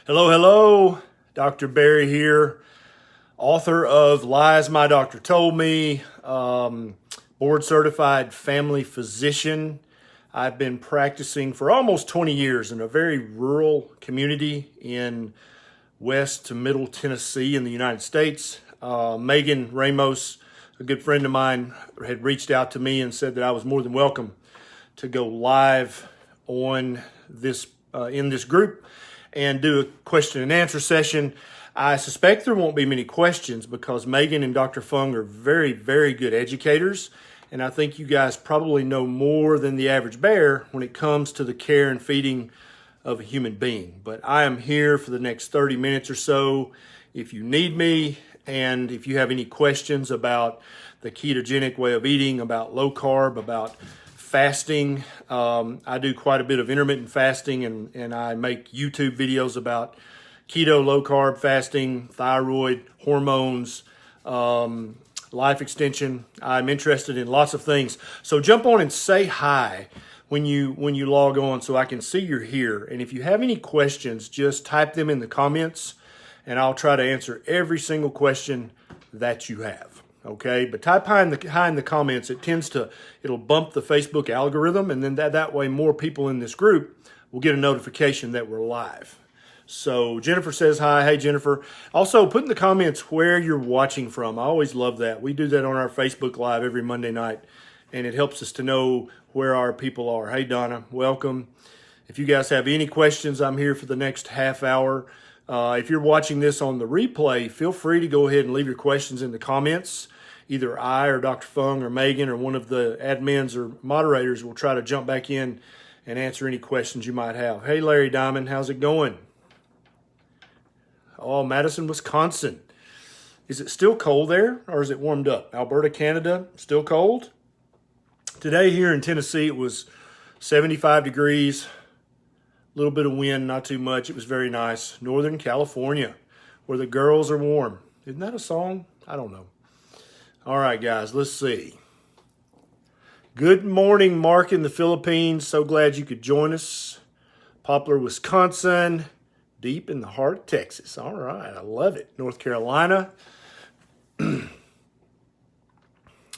Hello, hello. Dr. Barry here, author of Lies My Doctor Told Me, board certified family physician. I've been practicing for almost 20 years in a very rural community in West to Middle Tennessee in the United States. Megan Ramos, a good friend of mine, had reached out to me and said that I was more than welcome to go live on this in this group and do a question and answer session. I suspect there won't be many questions because Megan and Dr. Fung are very, very good educators. And I think you guys probably know more than the average bear when it comes to the care and feeding of a human being. But I am here for the next 30 minutes or so if you need me. And if you have any questions about the ketogenic way of eating, about low carb, about fasting, I do quite a bit of intermittent fasting and I make YouTube videos about keto, low carb fasting, thyroid, hormones, life extension. I'm interested in lots of things. So jump on and say hi when you log on so I can see you're here. And if you have any questions, just type them in the comments and I'll try to answer every single question that you have. Okay, but type hi in the comments. It'll bump the Facebook algorithm, and then that way more people in this group will get a notification that we're live. So Jennifer says hi. Hey, Jennifer. Also, put in the comments where you're watching from. I always love that. We do that on our Facebook Live every Monday night, and it helps us to know where our people are. Hey, Donna, welcome. If you guys have any questions, I'm here for the next half hour. If you're watching this on the replay, feel free to go ahead and leave your questions in the comments. Either I or Dr. Fung or Megan or one of the admins or moderators will try to jump back in and answer any questions you might have. Hey, Larry Diamond, how's it going? Oh, Madison, Wisconsin. Is it still cold there or is it warmed up? Alberta, Canada, still cold? Today here in Tennessee, it was 75 degrees. A little bit of wind, not too much. It was very nice. Northern California, where the girls are warm. Isn't that a song? I don't know. All right, guys, let's see. Good morning, Mark in the Philippines. So glad you could join us. Poplar, Wisconsin, deep in the heart of Texas. All right, I love it. North Carolina.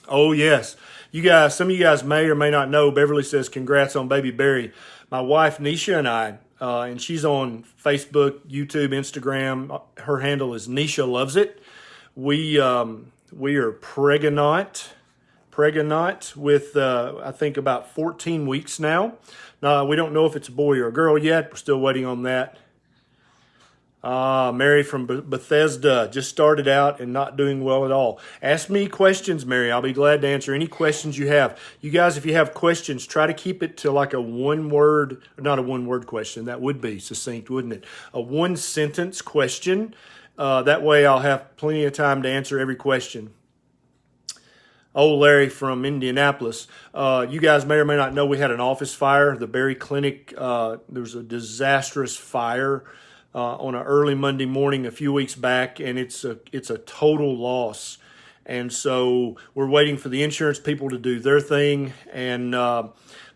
Oh, yes. You guys, some of you guys may or may not know, Beverly says, congrats on baby Barry. My wife, Nisha, and I, and she's on Facebook, YouTube, Instagram. Her handle is Nisha Loves It. We are pregnant with, I think, about 14 weeks now. We don't know if it's a boy or a girl yet. We're still waiting on that. Mary from Bethesda just started out and not doing well at all. Ask me questions, Mary. I'll be glad to answer any questions you have. You guys, if you have questions, try to keep it to like a one-word, not a one-word question. That would be succinct, wouldn't it? A one-sentence question. That way I'll have plenty of time to answer every question. Oh, Larry from Indianapolis. You guys may or may not know we had an office fire. The Berry Clinic, there was a disastrous fire on an early Monday morning a few weeks back, and it's a total loss. And so we're waiting for the insurance people to do their thing, and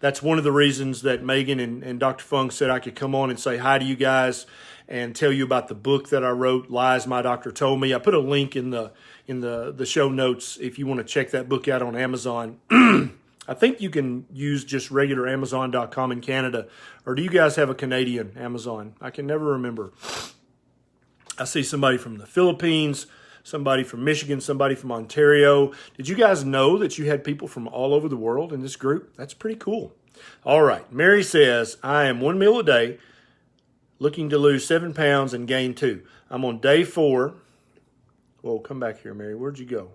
that's one of the reasons that Megan and Dr. Fung said I could come on and say hi to you guys and tell you about the book that I wrote, Lies My Doctor Told Me. I put a link in the show notes if you want to check that book out on Amazon. I think you can use just regular Amazon.com in Canada. Or do you guys have a Canadian Amazon? I can never remember. I see somebody from the Philippines, somebody from Michigan, somebody from Ontario. Did you guys know that you had people from all over the world in this group? That's pretty cool. All right. Mary says, I am 1 meal a day, looking to lose 7 pounds and gain 2. I'm on day 4. Whoa, come back here, Mary. Where'd you go?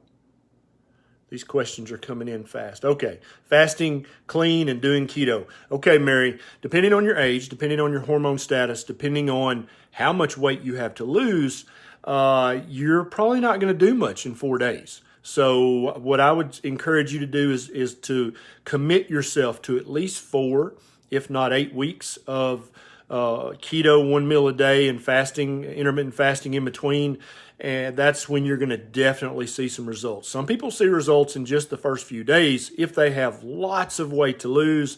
These questions are coming in fast. Okay, fasting, clean, and doing keto. Okay, Mary, depending on your age, depending on your hormone status, depending on how much weight you have to lose, you're probably not going to do much in 4 days. So what I would encourage you to do is to commit yourself to at least 4, if not 8 weeks of keto, 1 meal a day, and fasting, intermittent fasting in between. And that's when you're going to definitely see some results. Some people see results in just the first few days if they have lots of weight to lose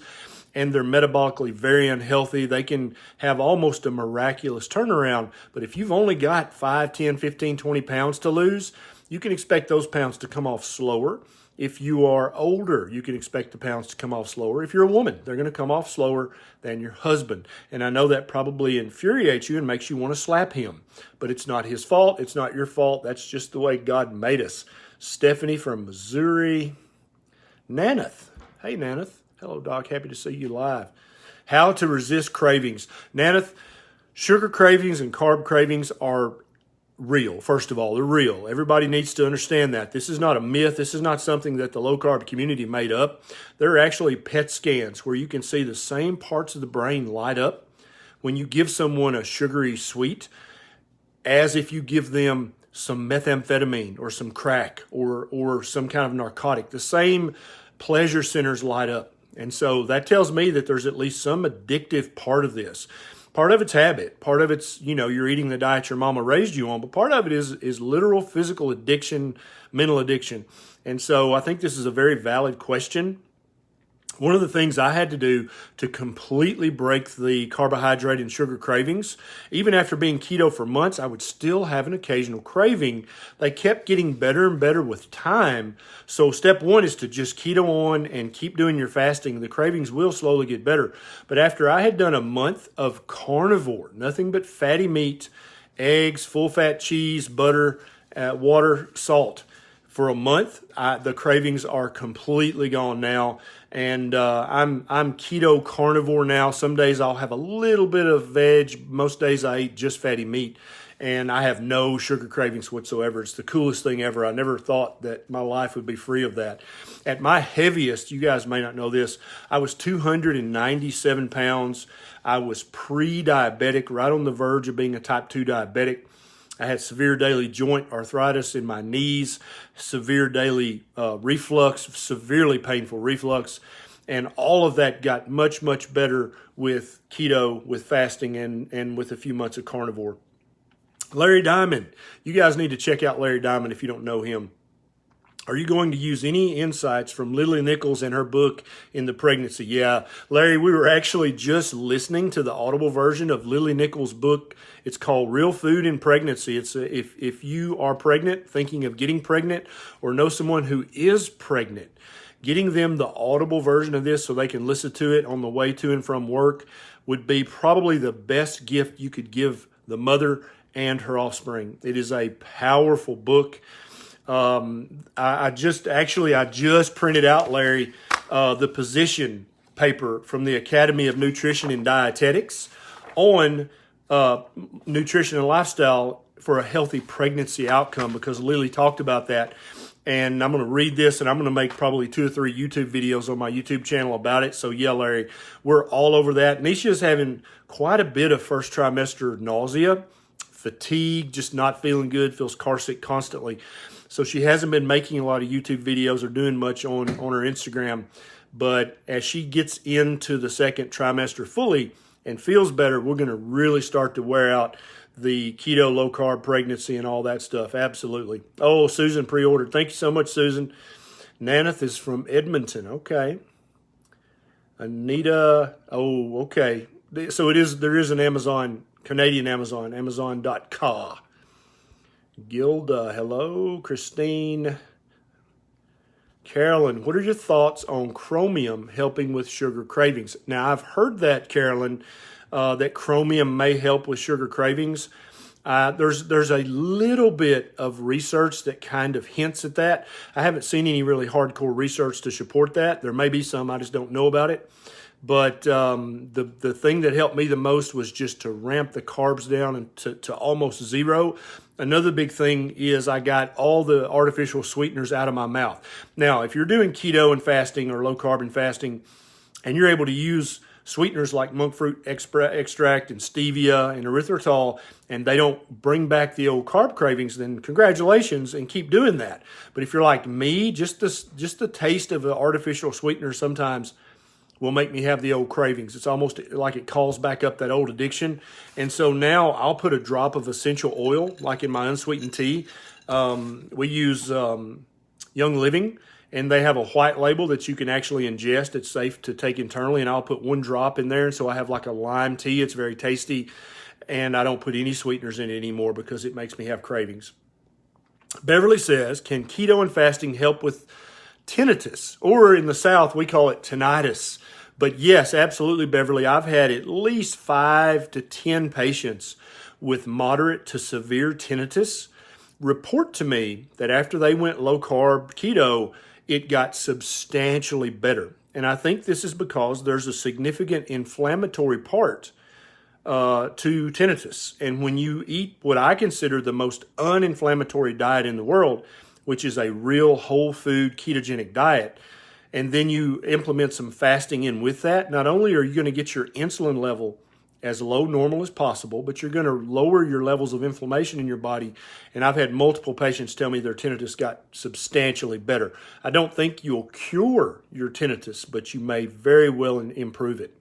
and they're metabolically very unhealthy. They can have almost a miraculous turnaround. But if you've only got 5, 10, 15, 20 pounds to lose, you can expect those pounds to come off slower. If you are older, you can expect the pounds to come off slower. If you're a woman, they're going to come off slower than your husband. And I know that probably infuriates you and makes you want to slap him. But it's not his fault. It's not your fault. That's just the way God made us. Stephanie from Missouri. Naneth. Hey, Naneth. Hello, Doc. Happy to see you live. How to resist cravings. Naneth, sugar cravings and carb cravings are real. First of all, they're real. Everybody needs to understand that. This is not a myth. This is not something that the low-carb community made up. There are actually PET scans where you can see the same parts of the brain light up when you give someone a sugary sweet as if you give them some methamphetamine or some crack or some kind of narcotic. The same pleasure centers light up. And so that tells me that there's at least some addictive part of this. Part of it's habit. Part of it's, you're eating the diet your mama raised you on. But part of it is literal physical addiction, mental addiction. And so I think this is a very valid question. One of the things I had to do to completely break the carbohydrate and sugar cravings, even after being keto for months, I would still have an occasional craving. They kept getting better and better with time. So step one is to just keto on and keep doing your fasting. The cravings will slowly get better. But after I had done a month of carnivore, nothing but fatty meat, eggs, full-fat cheese, butter, water, salt, for a month, the cravings are completely gone now. And I'm keto carnivore now. Some days I'll have a little bit of veg. Most days I eat just fatty meat. And I have no sugar cravings whatsoever. It's the coolest thing ever. I never thought that my life would be free of that. At my heaviest, you guys may not know this, I was 297 pounds. I was pre-diabetic, right on the verge of being a type 2 diabetic. I had severe daily joint arthritis in my knees, severe daily reflux, severely painful reflux, and all of that got much, much better with keto, with fasting, and with a few months of carnivore. Larry Diamond. You guys need to check out Larry Diamond if you don't know him. Are you going to use any insights from Lily Nichols and her book In the Pregnancy? Yeah, Larry, we were actually just listening to the audible version of Lily Nichols' book. It's called Real Food in Pregnancy. It's if you are pregnant, thinking of getting pregnant, or know someone who is pregnant, getting them the audible version of this so they can listen to it on the way to and from work would be probably the best gift you could give the mother and her offspring. It is a powerful book. I just printed out, Larry, the position paper from the Academy of Nutrition and Dietetics on nutrition and lifestyle for a healthy pregnancy outcome, because Lily talked about that. And I'm going to read this, and I'm going to make probably 2 or 3 YouTube videos on my YouTube channel about it. So yeah, Larry, we're all over that. Nisha's having quite a bit of first trimester nausea, fatigue, just not feeling good, feels carsick constantly. So she hasn't been making a lot of YouTube videos or doing much on her Instagram. But as she gets into the second trimester fully and feels better, we're going to really start to wear out the keto, low-carb pregnancy and all that stuff. Absolutely. Oh, Susan pre-ordered. Thank you so much, Susan. Naneth is from Edmonton. Okay. Anita. Oh, okay. So there is an Amazon, Canadian Amazon, amazon.ca. Gilda, hello. Christine. Carolyn, what are your thoughts on chromium helping with sugar cravings? Now, I've heard that, Carolyn, that chromium may help with sugar cravings. There's a little bit of research that kind of hints at that. I haven't seen any really hardcore research to support that. There may be some, I just don't know about it. But the thing that helped me the most was just to ramp the carbs down and to almost zero. Another big thing is I got all the artificial sweeteners out of my mouth. Now, if you're doing keto and fasting or low carb and fasting, and you're able to use sweeteners like monk fruit extract and stevia and erythritol, and they don't bring back the old carb cravings, then congratulations and keep doing that. But if you're like me, just the taste of the artificial sweetener sometimes will make me have the old cravings. It's almost like it calls back up that old addiction. And so now I'll put a drop of essential oil, like in my unsweetened tea. We use Young Living, and they have a white label that you can actually ingest. It's safe to take internally, and I'll put 1 drop in there. So I have like a lime tea. It's very tasty, and I don't put any sweeteners in it anymore because it makes me have cravings. Beverly says, can keto and fasting help with tinnitus? Or in the South, we call it tinnitus. But yes, absolutely, Beverly. I've had at least 5 to 10 patients with moderate to severe tinnitus report to me that after they went low carb keto, it got substantially better. And I think this is because there's a significant inflammatory part to tinnitus. And when you eat what I consider the most uninflammatory diet in the world, which is a real whole food ketogenic diet, and then you implement some fasting in with that, not only are you going to get your insulin level as low normal as possible, but you're going to lower your levels of inflammation in your body. And I've had multiple patients tell me their tinnitus got substantially better. I don't think you'll cure your tinnitus, but you may very well improve it.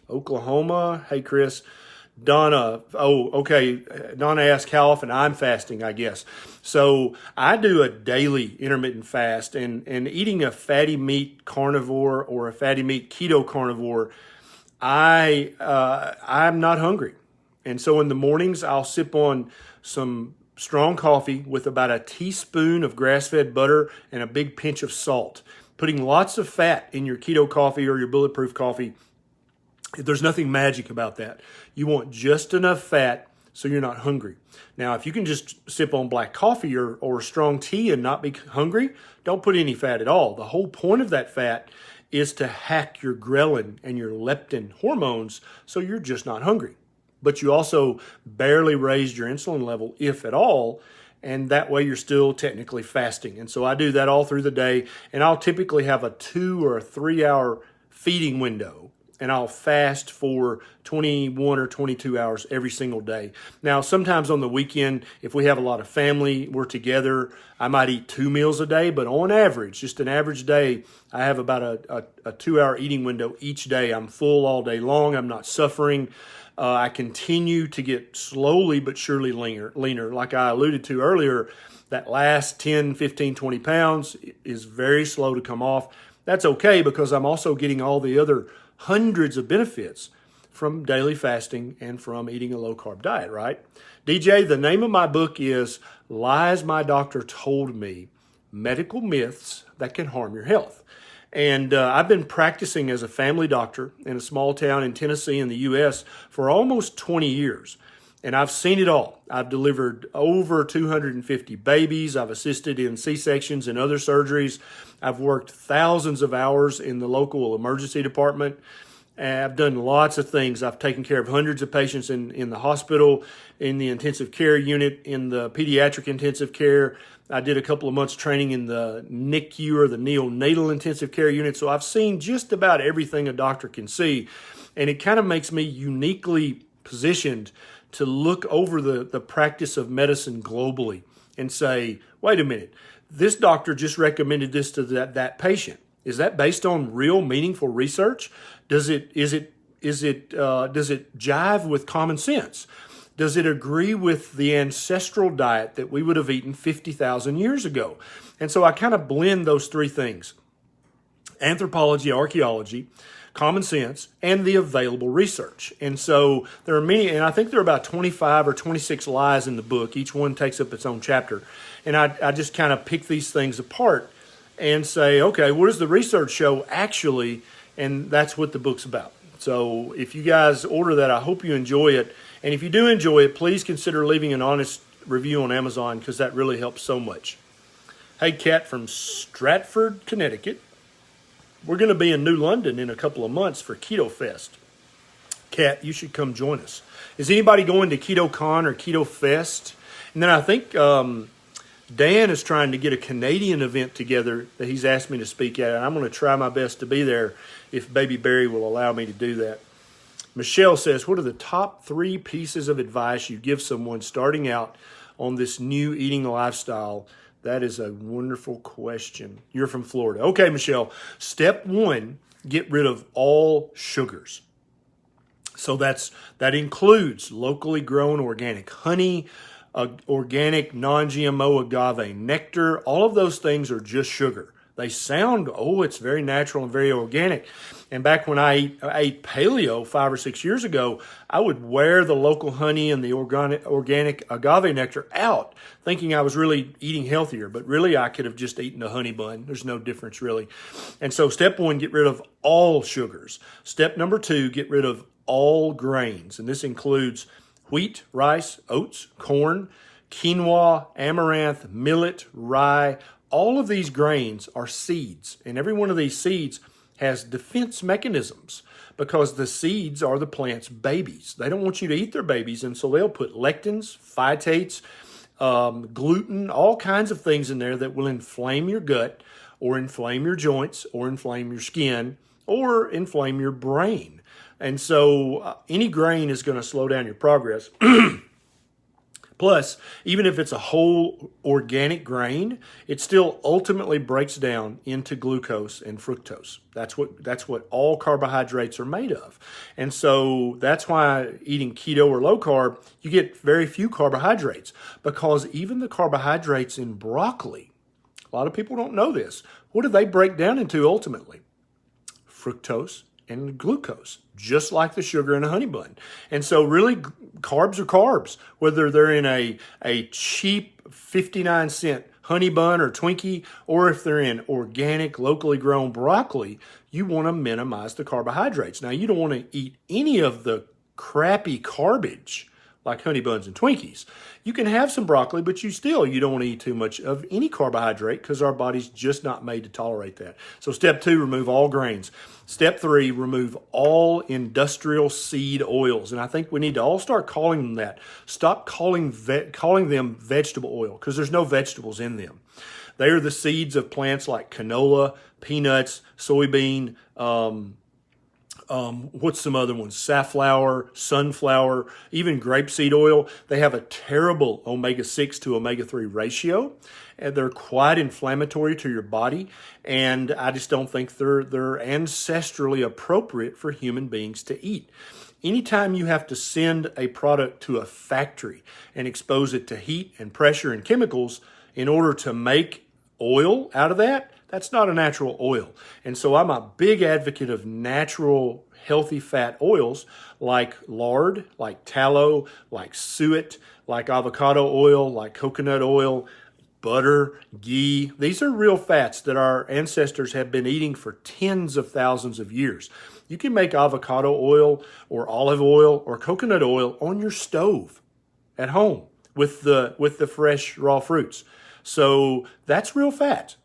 Oklahoma, hey Chris. Donna, Donna asked how often I'm fasting, I guess. So I do a daily intermittent fast, and eating a fatty meat carnivore or a fatty meat keto carnivore, I'm not hungry. And so in the mornings, I'll sip on some strong coffee with about a teaspoon of grass-fed butter and a big pinch of salt. Putting lots of fat in your keto coffee or your bulletproof coffee, there's nothing magic about that. You want just enough fat so you're not hungry. Now, if you can just sip on black coffee or strong tea and not be hungry, don't put any fat at all. The whole point of that fat is to hack your ghrelin and your leptin hormones so you're just not hungry. But you also barely raised your insulin level, if at all, and that way you're still technically fasting. And so I do that all through the day, and I'll typically have a 2 or 3 hour feeding window, and I'll fast for 21 or 22 hours every single day. Now, sometimes on the weekend, if we have a lot of family, we're together, I might eat 2 meals a day, but on average, just an average day, I have about a 2 hour eating window each day. I'm full all day long. I'm not suffering. I continue to get slowly but surely leaner. Like I alluded to earlier, that last 10, 15, 20 pounds is very slow to come off. That's okay because I'm also getting all the other hundreds of benefits from daily fasting and from eating a low-carb diet, right? DJ, the name of my book is Lies My Doctor Told Me, Medical Myths That Can Harm Your Health. And I've been practicing as a family doctor in a small town in Tennessee in the U.S. for almost 20 years. And I've seen it all. I've delivered over 250 babies. I've assisted in C-sections and other surgeries. I've worked thousands of hours in the local emergency department. I've done lots of things. I've taken care of hundreds of patients in the hospital, in the intensive care unit, in the pediatric intensive care. I did a couple of months training in the NICU or the neonatal intensive care unit. So I've seen just about everything a doctor can see. And it kind of makes me uniquely positioned to look over the practice of medicine globally and say, wait a minute, this doctor just recommended this to that patient. Is that based on real meaningful research? Does it jive with common sense? Does it agree with the ancestral diet that we would have eaten 50,000 years ago? And so I kind of blend those three things: anthropology, archaeology, common sense, and the available research. And so there are many, and I think there are about 25 or 26 lies in the book. Each one takes up its own chapter. And I just kind of pick these things apart and say, okay, what does the research show actually? And that's what the book's about. So if you guys order that, I hope you enjoy it. And if you do enjoy it, please consider leaving an honest review on Amazon, because that really helps so much. Hey, Kat from Stratford, Connecticut. We're going to be in New London in a couple of months for Keto Fest. Kat, you should come join us. Is anybody going to KetoCon or Keto Fest? And then I think Dan is trying to get a Canadian event together that he's asked me to speak at, and I'm going to try my best to be there if Baby Barry will allow me to do that. Michelle says, what are the top 3 pieces of advice you give someone starting out on this new eating lifestyle? That is a wonderful question. You're from Florida. Okay, Michelle. Step 1, get rid of all sugars. So that includes locally grown organic honey, organic non-GMO agave nectar. All of those things are just sugar. They sound, oh, it's very natural and very organic. And back when I ate paleo 5 or 6 years ago, I would wear the local honey and the organic agave nectar out, thinking I was really eating healthier. But really, I could have just eaten a honey bun. There's no difference, really. And so step 1, get rid of all sugars. Step number 2, get rid of all grains. And this includes wheat, rice, oats, corn, quinoa, amaranth, millet, rye. All of these grains are seeds, and every one of these seeds has defense mechanisms because the seeds are the plant's babies. They don't want you to eat their babies, and so they'll put lectins, phytates, gluten, all kinds of things in there that will inflame your gut or inflame your joints or inflame your skin or inflame your brain. And so any grain is going to slow down your progress. Plus, even if it's a whole organic grain, it still ultimately breaks down into glucose and fructose. That's what all carbohydrates are made of. And so that's why eating keto or low carb, you get very few carbohydrates, because even the carbohydrates in broccoli, a lot of people don't know this. What do they break down into ultimately? Fructose and glucose, just like the sugar in a honey bun. And so really, carbs are carbs, whether they're in a cheap 59-cent honey bun or Twinkie, or if they're in organic, locally grown broccoli, you want to minimize the carbohydrates. Now, you don't want to eat any of the crappy garbage like honey buns and Twinkies. You can have some broccoli, but you don't want to eat too much of any carbohydrate because our body's just not made to tolerate that. So step 2, remove all grains. Step 3, remove all industrial seed oils. And I think we need to all start calling them that. Stop calling them vegetable oil, because there's no vegetables in them. They are the seeds of plants like canola, peanuts, soybean, what's some other ones? Safflower, sunflower, even grapeseed oil. They have a terrible omega-6 to omega-3 ratio, and they're quite inflammatory to your body, and I just don't think they're ancestrally appropriate for human beings to eat. Anytime you have to send a product to a factory and expose it to heat and pressure and chemicals in order to make oil out of that, that's not a natural oil. And so I'm a big advocate of natural, healthy fat oils like lard, like tallow, like suet, like avocado oil, like coconut oil, butter, ghee. These are real fats that our ancestors have been eating for tens of thousands of years. You can make avocado oil or olive oil or coconut oil on your stove at home with the fresh raw fruits. So that's real fat.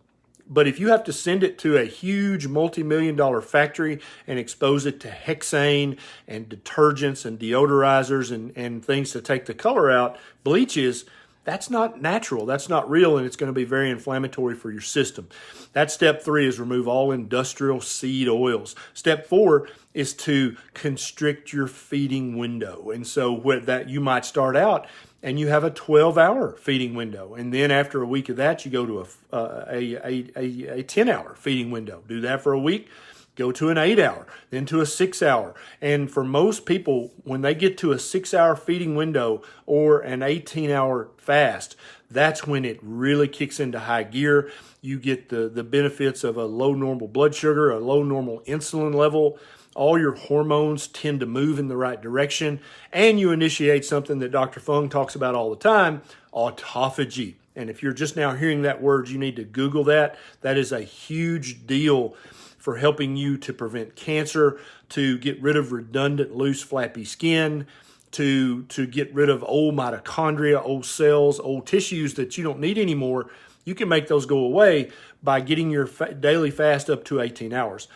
But if you have to send it to a huge multi-million-dollar factory and expose it to hexane and detergents and deodorizers and things to take the color out, bleaches, that's not natural. That's not real, and it's going to be very inflammatory for your system. That's step 3, is remove all industrial seed oils. Step 4 is to constrict your feeding window. And so with that, you might start out and you have a 12-hour feeding window. And then after a week of that, you go to a 10-hour feeding window. Do that for a week. Go to an 8-hour, then to a 6-hour. And for most people, when they get to a 6-hour feeding window or an 18-hour fast, that's when it really kicks into high gear. You get the benefits of a low normal blood sugar, a low normal insulin level. All your hormones tend to move in the right direction, and you initiate something that Dr. Fung talks about all the time, autophagy. And if you're just now hearing that word, you need to Google that. That is a huge deal for helping you to prevent cancer, to get rid of redundant, loose, flappy skin, to get rid of old mitochondria, old cells, old tissues that you don't need anymore. You can make those go away by getting your daily fast up to 18 hours.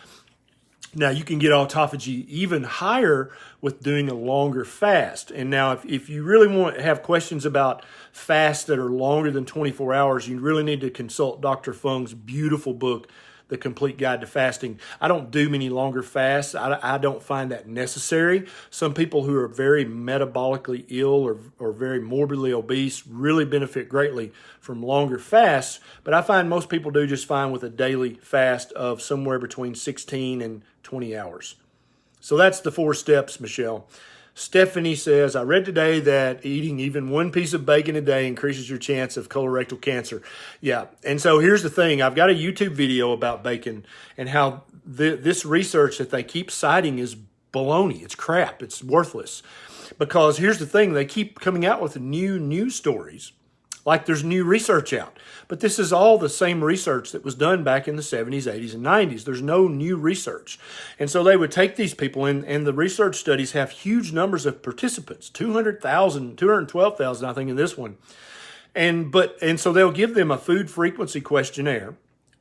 Now, you can get autophagy even higher with doing a longer fast. And now, if you really want to have questions about fasts that are longer than 24 hours, you really need to consult Dr. Fung's beautiful book, The Complete Guide to Fasting. I don't do many longer fasts. I don't find that necessary. Some people who are very metabolically ill or very morbidly obese really benefit greatly from longer fasts, but I find most people do just fine with a daily fast of somewhere between 16 and 20 hours. So that's the 4 steps, Michelle. Stephanie says, I read today that eating even one piece of bacon a day increases your chance of colorectal cancer. Yeah. And so here's the thing. I've got a YouTube video about bacon and how this research that they keep citing is baloney. It's crap. It's worthless. Because here's the thing. They keep coming out with new news stories like there's new research out. But this is all the same research that was done back in the 70s, 80s, and 90s. There's no new research. And so they would take these people, and the research studies have huge numbers of participants, 200,000, 212,000, I think, in this one. And so they'll give them a food frequency questionnaire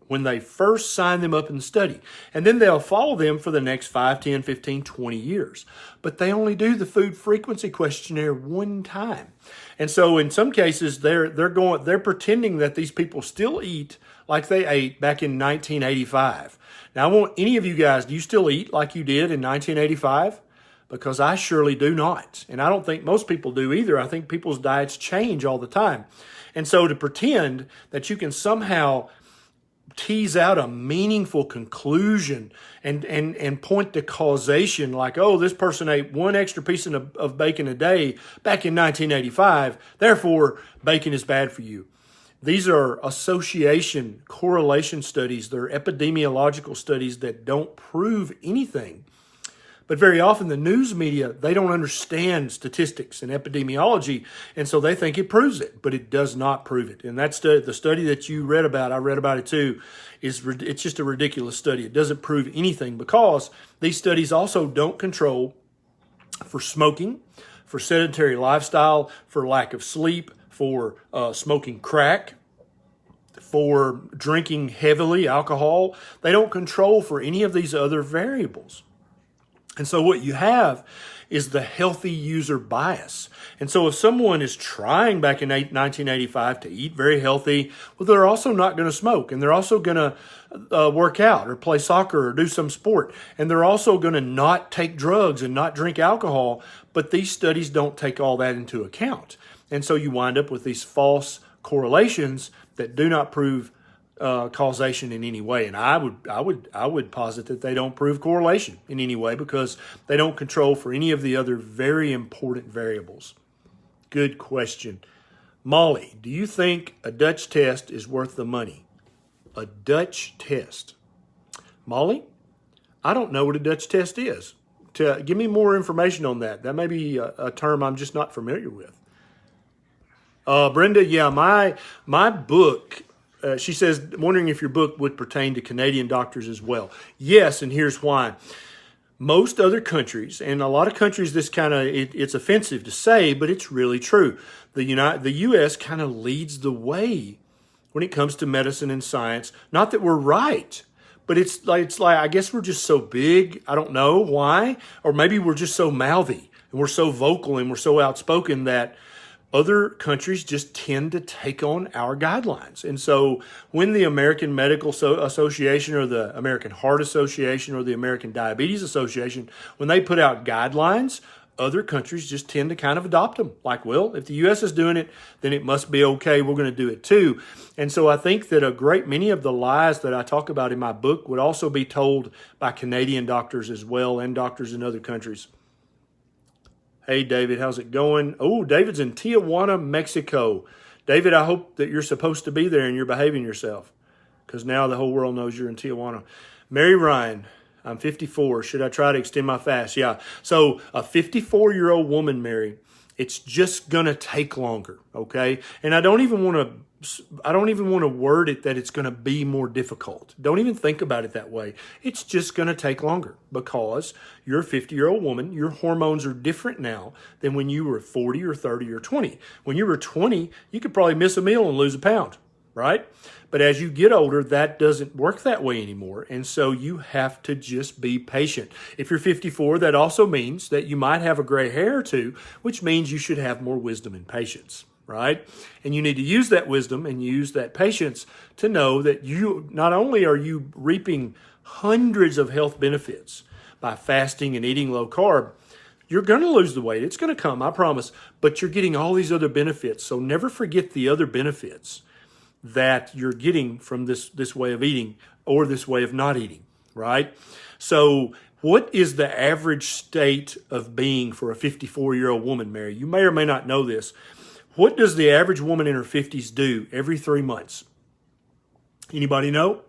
when they first sign them up in the study. And then they'll follow them for the next 5, 10, 15, 20 years. But they only do the food frequency questionnaire one time. And so in some cases, they're pretending that these people still eat like they ate back in 1985. Now, I want any of you guys, do you still eat like you did in 1985? Because I surely do not. And I don't think most people do either. I think people's diets change all the time. And so to pretend that you can somehow tease out a meaningful conclusion and point to causation like, oh, this person ate one extra piece of bacon a day back in 1985, therefore bacon is bad for you. These are association, correlation studies. They're epidemiological studies that don't prove anything. But very often the news media, they don't understand statistics and epidemiology, and so they think it proves it, but it does not prove it. And that's the study that you read about, I read about it too, it's just a ridiculous study. It doesn't prove anything because these studies also don't control for smoking, for sedentary lifestyle, for lack of sleep, for smoking crack, for drinking heavily alcohol. They don't control for any of these other variables. And so what you have is the healthy user bias. And so if someone is trying back in 1985 to eat very healthy, well, they're also not going to smoke, and they're also going to work out or play soccer or do some sport. And they're also going to not take drugs and not drink alcohol. But these studies don't take all that into account. And so you wind up with these false correlations that do not prove causation in any way. And I would posit that they don't prove correlation in any way because they don't control for any of the other very important variables. Good question. Molly, do you think a Dutch test is worth the money? A Dutch test. Molly, I don't know what a Dutch test is. Give me more information on that. That may be a term I'm just not familiar with. Brenda, yeah, my book, she says, wondering if your book would pertain to Canadian doctors as well. Yes, and here's why. Most other countries, and a lot of countries, this kind of, it's offensive to say, but it's really true. The U.S. kind of leads the way when it comes to medicine and science. Not that we're right, but it's like I guess we're just so big. I don't know why, or maybe we're just so mouthy and we're so vocal and we're so outspoken that other countries just tend to take on our guidelines. And so when the American Medical Association or the American Heart Association or the American Diabetes Association, when they put out guidelines, other countries just tend to kind of adopt them. Like, well, if the U.S. is doing it, then it must be okay. We're going to do it too. And so I think that a great many of the lies that I talk about in my book would also be told by Canadian doctors as well and doctors in other countries. Hey, David, how's it going? Oh, David's in Tijuana, Mexico. David, I hope that you're supposed to be there and you're behaving yourself because now the whole world knows you're in Tijuana. Mary Ryan, I'm 54. Should I try to extend my fast? Yeah. So a 54-year-old woman, Mary, it's just going to take longer, okay? And I don't even want to word it that it's going to be more difficult. Don't even think about it that way. It's just going to take longer because you're a 50-year-old woman. Your hormones are different now than when you were 40 or 30 or 20. When you were 20, you could probably miss a meal and lose a pound, right? But as you get older, that doesn't work that way anymore. And so you have to just be patient. If you're 54, that also means that you might have a gray hair or two, which means you should have more wisdom and patience. Right? And you need to use that wisdom and use that patience to know that you not only are you reaping hundreds of health benefits by fasting and eating low carb, you're going to lose the weight. It's going to come, I promise, but you're getting all these other benefits. So never forget the other benefits that you're getting from this way of eating or this way of not eating, right? So What is the average state of being for a 54-year-old woman, Mary? You may or may not know this. What does the average woman in her 50s do every 3 months? Anybody know?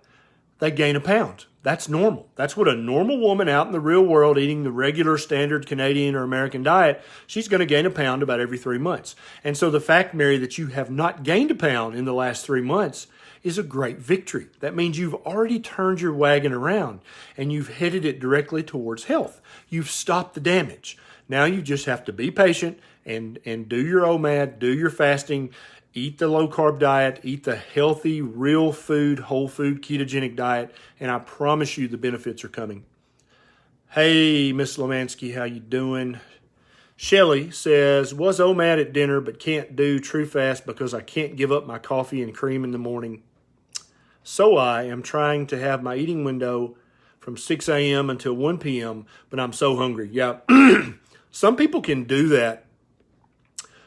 They gain a pound. That's normal. That's what a normal woman out in the real world eating the regular standard Canadian or American diet, she's going to gain a pound about every 3 months. And so the fact, Mary, that you have not gained a pound in the last 3 months is a great victory. That means you've already turned your wagon around and you've headed it directly towards health. You've stopped the damage. Now you just have to be patient and do your OMAD, do your fasting, eat the low-carb diet, eat the healthy, real food, whole food, ketogenic diet, and I promise you the benefits are coming. Hey, Miss Lomansky, how you doing? Shelly says, was OMAD at dinner but can't do true fast because I can't give up my coffee and cream in the morning. So I am trying to have my eating window from 6 a.m. until 1 p.m., but I'm so hungry. Yeah, some people can do that.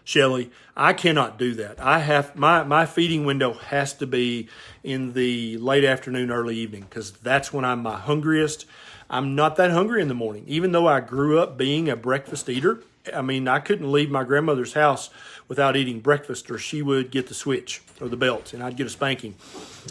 Shelly, I cannot do that. I have my feeding window has to be in the late afternoon, early evening, because that's when I'm my hungriest. I'm not that hungry in the morning, even though I grew up being a breakfast eater. I mean, I couldn't leave my grandmother's house without eating breakfast, or she would get the switch or the belt, and I'd get a spanking.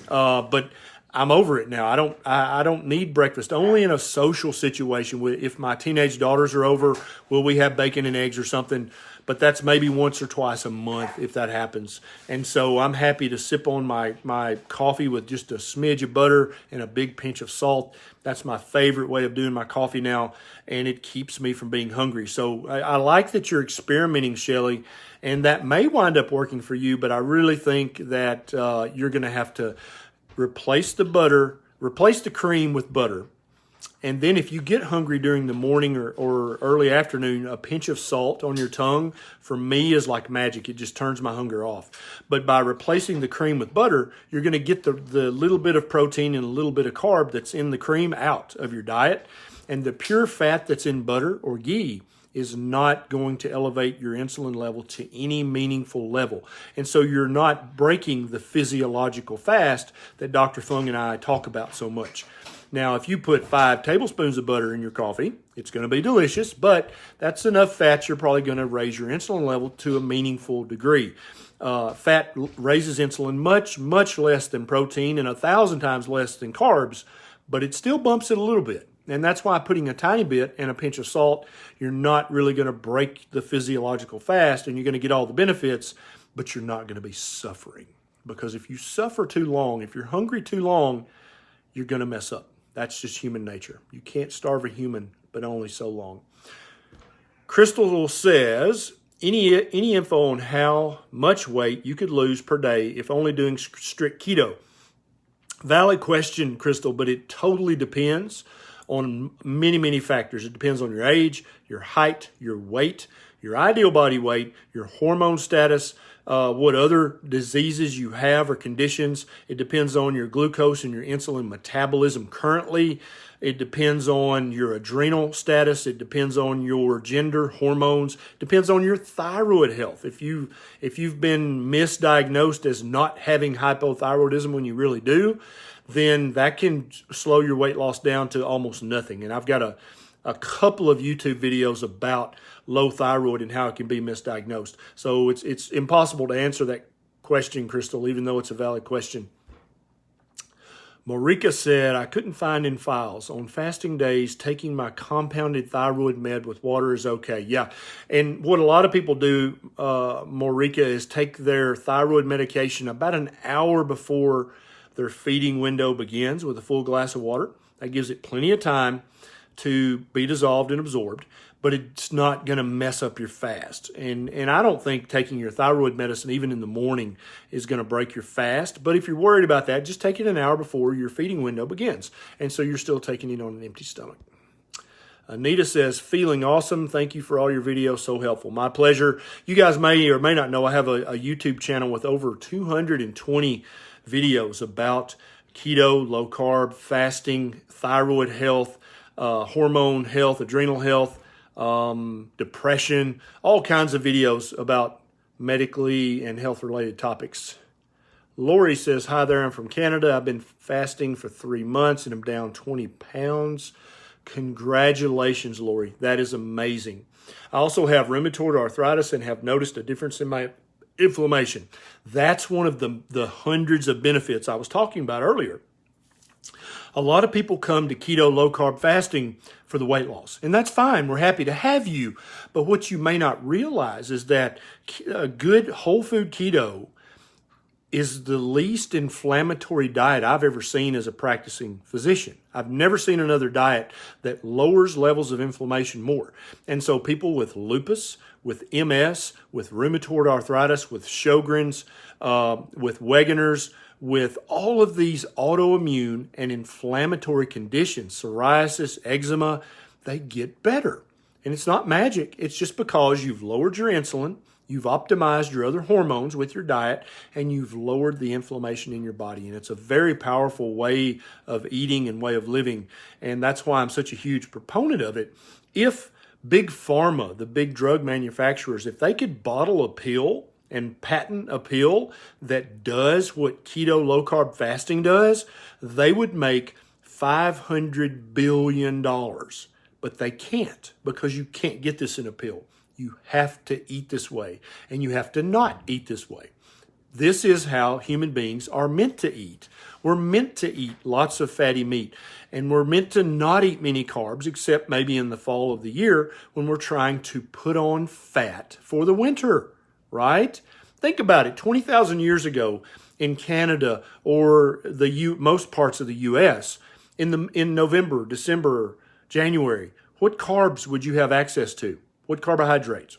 But I'm over it now. I don't need breakfast. Only in a social situation. If my teenage daughters are over, will we have bacon and eggs or something? But that's maybe once or twice a month if that happens. And so I'm happy to sip on my coffee with just a smidge of butter and a big pinch of salt. That's my favorite way of doing my coffee now, and it keeps me from being hungry. So I like that you're experimenting, Shelly, and that may wind up working for you, but I really think that you're going to have to replace the cream with butter. And then if you get hungry during the morning or early afternoon, a pinch of salt on your tongue, for me, is like magic. It just turns my hunger off. But by replacing the cream with butter, you're going to get the little bit of protein and a little bit of carb that's in the cream out of your diet. And the pure fat that's in butter or ghee is not going to elevate your insulin level to any meaningful level. And so you're not breaking the physiological fast that Dr. Fung and I talk about so much. Now, if you put 5 tablespoons of butter in your coffee, it's going to be delicious, but that's enough fat, you're probably going to raise your insulin level to a meaningful degree. Fat raises insulin much, much less than protein and 1,000 times less than carbs, but it still bumps it a little bit. And that's why putting a tiny bit and a pinch of salt, you're not really going to break the physiological fast, and you're going to get all the benefits, but you're not going to be suffering. Because if you suffer too long, if you're hungry too long, you're going to mess up. That's just human nature. You can't starve a human, but only so long. Crystal says, any info on how much weight you could lose per day if only doing strict keto? Valid question, Crystal, but it totally depends on many, many factors. It depends on your age, your height, your weight, your ideal body weight, your hormone status, what other diseases you have or conditions. It depends on your glucose and your insulin metabolism currently. It depends on your adrenal status. It depends on your gender, hormones. It depends on your thyroid health. If you've been misdiagnosed as not having hypothyroidism when you really do, then that can slow your weight loss down to almost nothing. And I've got a couple of YouTube videos about low thyroid and how it can be misdiagnosed. So it's impossible to answer that question, Crystal, even though it's a valid question. Marika said, I couldn't find in files. On fasting days, taking my compounded thyroid med with water is okay. Yeah, and what a lot of people do, Marika, is take their thyroid medication about an hour before their feeding window begins with a full glass of water. That gives it plenty of time to be dissolved and absorbed, but it's not going to mess up your fast. And I don't think taking your thyroid medicine even in the morning is going to break your fast. But if you're worried about that, just take it an hour before your feeding window begins. And so you're still taking it on an empty stomach. Anita says, feeling awesome. Thank you for all your videos. So helpful. My pleasure. You guys may or may not know I have a YouTube channel with over 220 videos about keto, low carb, fasting, thyroid health, hormone health, adrenal health, depression, all kinds of videos about medically and health related topics. Lori says, hi there, I'm from Canada. I've been fasting for 3 months and I'm down 20 pounds. Congratulations, Lori. That is amazing. I also have rheumatoid arthritis and have noticed a difference in my inflammation. That's one of the hundreds of benefits I was talking about earlier. A lot of people come to keto low carb fasting for the weight loss, and that's fine. We're happy to have you. But what you may not realize is that a good whole food keto is the least inflammatory diet I've ever seen as a practicing physician. I've never seen another diet that lowers levels of inflammation more. And so people with lupus, with MS, with rheumatoid arthritis, with Sjogren's, with Wegener's, with all of these autoimmune and inflammatory conditions, psoriasis, eczema, they get better. And it's not magic. It's just because you've lowered your insulin, you've optimized your other hormones with your diet, and you've lowered the inflammation in your body. And it's a very powerful way of eating and way of living. And that's why I'm such a huge proponent of it. If Big Pharma, the big drug manufacturers, if they could bottle a pill and patent a pill that does what keto low carb fasting does, they would make $500 billion. But they can't, because you can't get this in a pill. You have to eat this way, and you have to not eat this way. This is how human beings are meant to eat. We're meant to eat lots of fatty meat, and we're meant to not eat many carbs, except maybe in the fall of the year when we're trying to put on fat for the winter, right? Think about it. 20,000 years ago in Canada or most parts of the U.S., in November, December, January, what carbs would you have access to? What carbohydrates?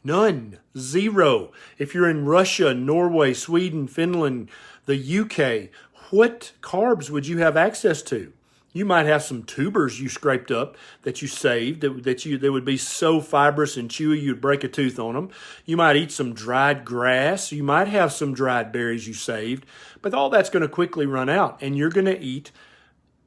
None. Zero. If you're in Russia, Norway, Sweden, Finland, the UK, what carbs would you have access to? You might have some tubers you scraped up that you saved that would be so fibrous and chewy you'd break a tooth on them. You might eat some dried grass. You might have some dried berries you saved, but all that's going to quickly run out, and you're going to eat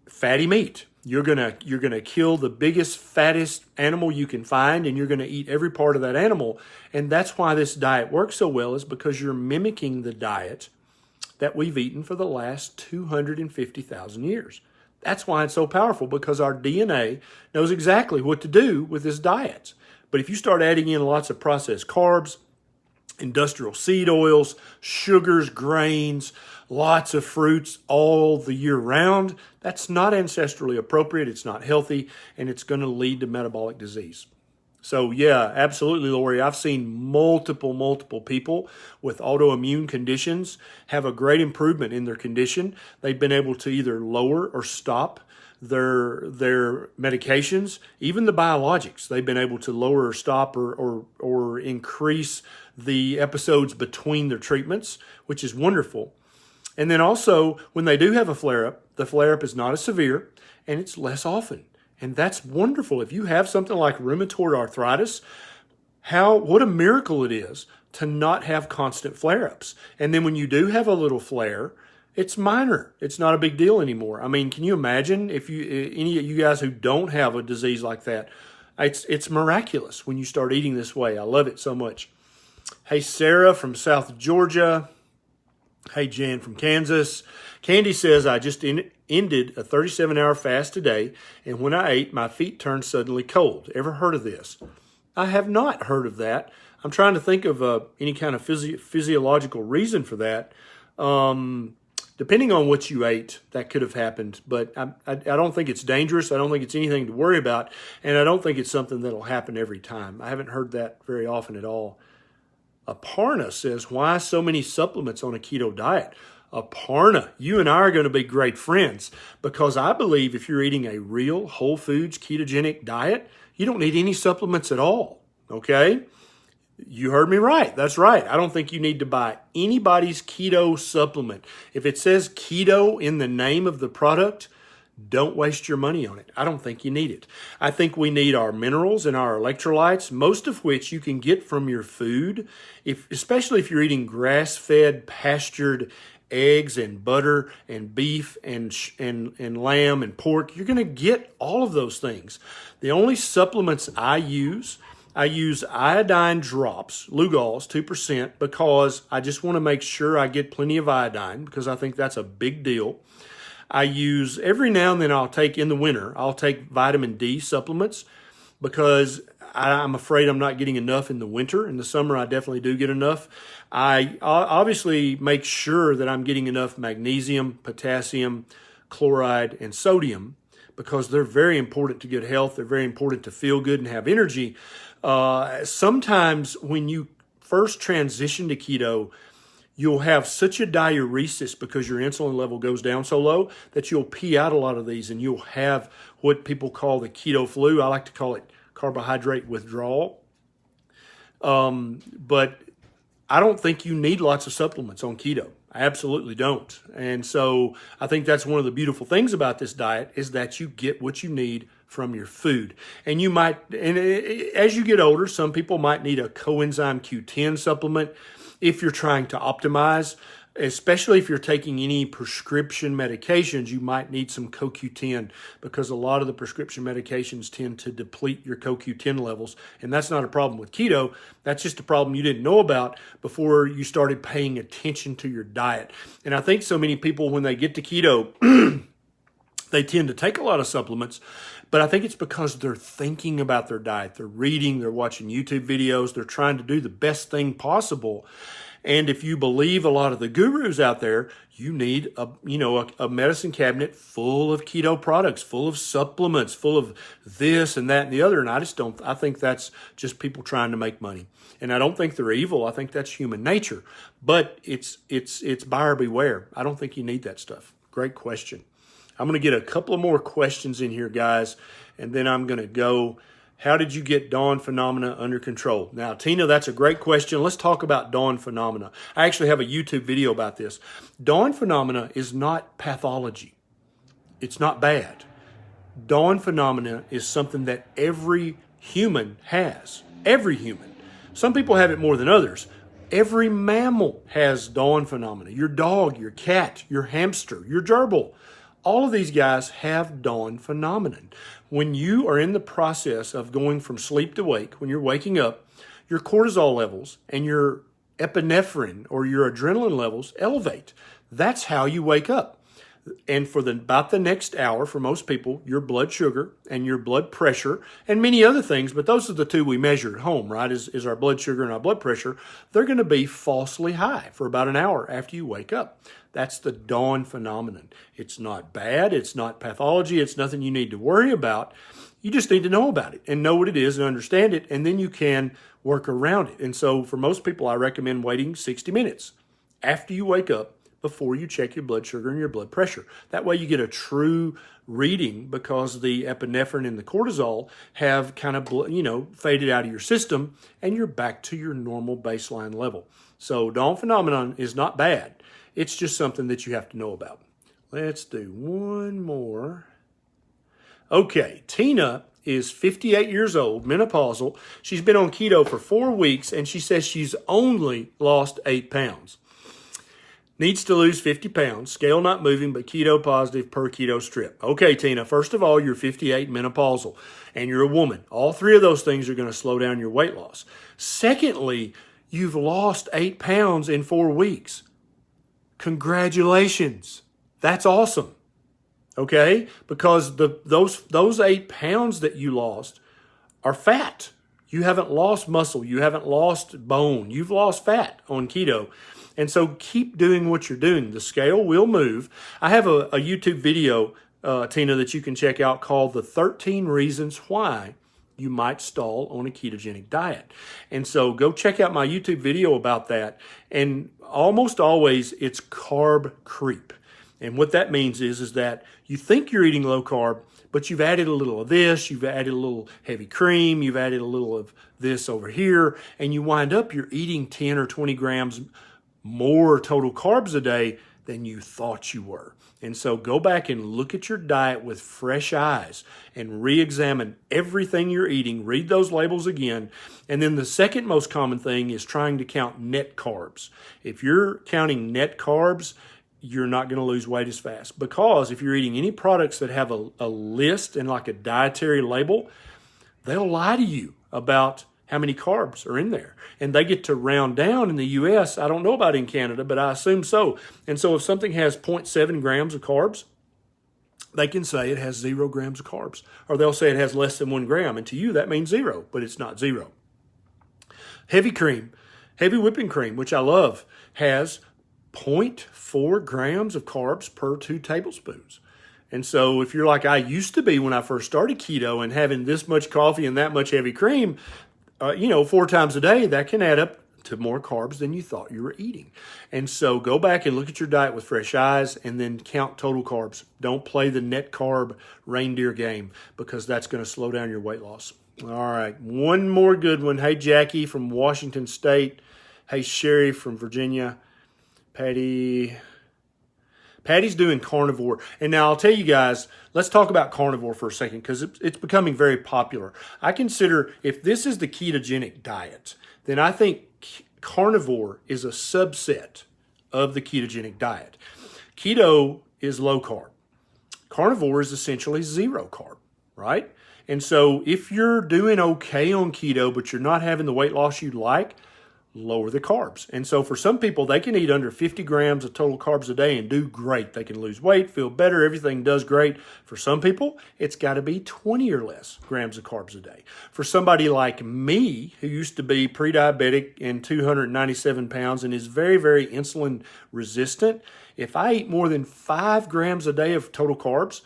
fatty meat. You're gonna kill the biggest, fattest animal you can find, and you're gonna eat every part of that animal. And that's why this diet works so well, is because you're mimicking the diet that we've eaten for the last 250,000 years. That's why it's so powerful, because our DNA knows exactly what to do with this diet. But if you start adding in lots of processed carbs, industrial seed oils, sugars, grains, lots of fruits all the year round, that's not ancestrally appropriate, it's not healthy, and it's going to lead to metabolic disease. So yeah, absolutely, Lori. I've seen multiple people with autoimmune conditions have a great improvement in their condition. They've been able to either lower or stop their medications, even the biologics. They've been able to lower or stop or increase the episodes between their treatments, which is wonderful. And then also, when they do have a flare-up, the flare-up is not as severe, and it's less often. And that's wonderful. If you have something like rheumatoid arthritis, what a miracle it is to not have constant flare-ups. And then when you do have a little flare, it's minor. It's not a big deal anymore. I mean, can you imagine if any of you guys who don't have a disease like that? It's miraculous when you start eating this way. I love it so much. Hey, Sarah from South Georgia. Hey, Jan from Kansas. Candy says, I just ended a 37-hour fast today, and when I ate, my feet turned suddenly cold. Ever heard of this? I have not heard of that. I'm trying to think of any kind of physiological reason for that. Depending on what you ate, that could have happened, but I don't think it's dangerous. I don't think it's anything to worry about, and I don't think it's something that'll happen every time. I haven't heard that very often at all. Aparna says, why so many supplements on a keto diet? Aparna, you and I are going to be great friends, because I believe if you're eating a real whole foods ketogenic diet, you don't need any supplements at all, okay? You heard me right. That's right. I don't think you need to buy anybody's keto supplement. If it says keto in the name of the product, don't waste your money on it. I don't think you need it. I think we need our minerals and our electrolytes, most of which you can get from your food, especially if you're eating grass-fed, pastured eggs and butter and beef and lamb and pork. You're going to get all of those things. The only supplements I use iodine drops, Lugol's 2%, because I just want to make sure I get plenty of iodine, because I think that's a big deal. I use every now and then in the winter, I'll take vitamin D supplements because I'm afraid I'm not getting enough in the winter. In the summer, I definitely do get enough. I obviously make sure that I'm getting enough magnesium, potassium, chloride, and sodium because they're very important to good health. They're very important to feel good and have energy. Sometimes when you first transition to keto, you'll have such a diuresis because your insulin level goes down so low that you'll pee out a lot of these and you'll have what people call the keto flu. I like to call it carbohydrate withdrawal. But I don't think you need lots of supplements on keto. I absolutely don't. And so I think that's one of the beautiful things about this diet is that you get what you need from your food. And you might, and as you get older, some people might need a coenzyme Q10 supplement if you're trying to optimize, especially if you're taking any prescription medications, you might need some CoQ10 because a lot of the prescription medications tend to deplete your CoQ10 levels. And that's not a problem with keto. That's just a problem you didn't know about before you started paying attention to your diet. And I think so many people, when they get to keto, they tend to take a lot of supplements, but I think it's because they're thinking about their diet. They're reading, they're watching YouTube videos, they're trying to do the best thing possible. And if you believe a lot of the gurus out there, you need a medicine cabinet full of keto products, full of supplements, full of this and that and the other. And I think that's just people trying to make money. And I don't think they're evil. I think that's human nature. But it's buyer beware. I don't think you need that stuff. Great question. I'm going to get a couple of more questions in here, guys, and then I'm going to go. How did you get dawn phenomena under control? Now, Tina, that's a great question. Let's talk about dawn phenomena. I actually have a YouTube video about this. Dawn phenomena is not pathology. It's not bad. Dawn phenomena is something that every human has. Every human. Some people have it more than others. Every mammal has dawn phenomena. Your dog, your cat, your hamster, your gerbil. All of these guys have dawn phenomenon. When you are in the process of going from sleep to wake, when you're waking up, your cortisol levels and your epinephrine or your adrenaline levels elevate. That's how you wake up. And for about the next hour, for most people, your blood sugar and your blood pressure and many other things, but those are the two we measure at home, right, is our blood sugar and our blood pressure. They're going to be falsely high for about an hour after you wake up. That's the dawn phenomenon. It's not bad. It's not pathology. It's nothing you need to worry about. You just need to know about it and know what it is and understand it, and then you can work around it. And so for most people, I recommend waiting 60 minutes after you wake up before you check your blood sugar and your blood pressure. That way you get a true reading because the epinephrine and the cortisol have kind of, faded out of your system and you're back to your normal baseline level. So dawn phenomenon is not bad. It's just something that you have to know about. Let's do one more. Okay, Tina is 58 years old, menopausal. She's been on keto for 4 weeks and she says she's only lost 8 pounds. Needs to lose 50 pounds, scale not moving, but keto positive per keto strip. Okay, Tina, first of all, you're 58, menopausal, and you're a woman. All 3 of those things are going to slow down your weight loss. Secondly, you've lost 8 pounds in 4 weeks. Congratulations. That's awesome. Okay? Because those 8 pounds that you lost are fat. You haven't lost muscle. You haven't lost bone. You've lost fat on keto. And so keep doing what you're doing. The scale will move. I have a YouTube video, Tina, that you can check out called The 13 Reasons Why You Might Stall on a Ketogenic Diet. And so go check out my YouTube video about that. And almost always it's carb creep. And what that means is that you think you're eating low carb, but you've added a little of this, you've added a little heavy cream, you've added a little of this over here, and you wind up you're eating 10 or 20 grams more total carbs a day than you thought you were. And so go back and look at your diet with fresh eyes and re-examine everything you're eating. Read those labels again. And then the second most common thing is trying to count net carbs. If you're counting net carbs, you're not going to lose weight as fast. Because if you're eating any products that have a list and like a dietary label, they'll lie to you about how many carbs are in there. And they get to round down in the U.S. I don't know about in Canada, but I assume so. And so if something has 0.7 grams of carbs, they can say it has 0 grams of carbs, or they'll say it has less than 1 gram. And to you, that means 0, but it's not 0. Heavy cream, heavy whipping cream, which I love, has 0.4 grams of carbs per 2 tablespoons. And so if you're like I used to be when I first started keto and having this much coffee and that much heavy cream, 4 times a day, that can add up to more carbs than you thought you were eating. And so go back and look at your diet with fresh eyes and then count total carbs. Don't play the net carb reindeer game, because that's going to slow down your weight loss. All right, one more good one. Hey, Jackie from Washington State. Hey, Sherry from Virginia. Patty's doing carnivore. And now I'll tell you guys, let's talk about carnivore for a second, because it's becoming very popular. I consider if this is the ketogenic diet, then I think carnivore is a subset of the ketogenic diet. Keto is low carb. Carnivore is essentially 0 carb, right? And so if you're doing okay on keto, but you're not having the weight loss you'd like, lower the carbs. And so for some people, they can eat under 50 grams of total carbs a day and do great. They can lose weight, feel better, everything does great. For some people, it's got to be 20 or less grams of carbs a day. For somebody like me, who used to be pre-diabetic and 297 pounds and is very, very insulin resistant, if I eat more than 5 grams a day of total carbs,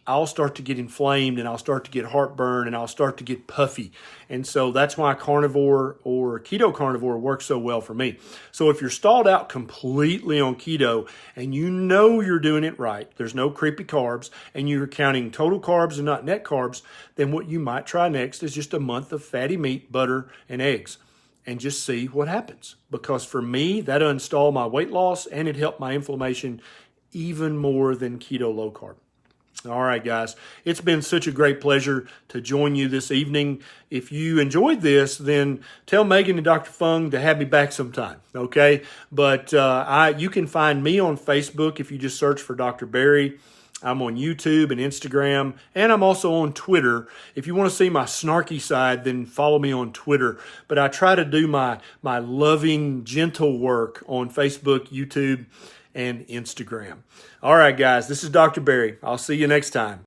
I'll start to get inflamed and I'll start to get heartburn and I'll start to get puffy. And so that's why carnivore or keto carnivore works so well for me. So if you're stalled out completely on keto and you know you're doing it right, there's no creepy carbs, and you're counting total carbs and not net carbs, then what you might try next is just a month of fatty meat, butter, and eggs, and just see what happens. Because for me, that installed my weight loss and it helped my inflammation even more than keto low carb. All right, guys, it's been such a great pleasure to join you this evening. If you enjoyed this, then tell Megan and Dr. Fung to have me back sometime, okay? But you can find me on Facebook if you just search for Dr. Barry. I'm on YouTube and Instagram, and I'm also on Twitter. If you want to see my snarky side, then follow me on Twitter. But I try to do my loving, gentle work on Facebook, YouTube, and Instagram. All right, guys, this is Dr. Barry. I'll see you next time.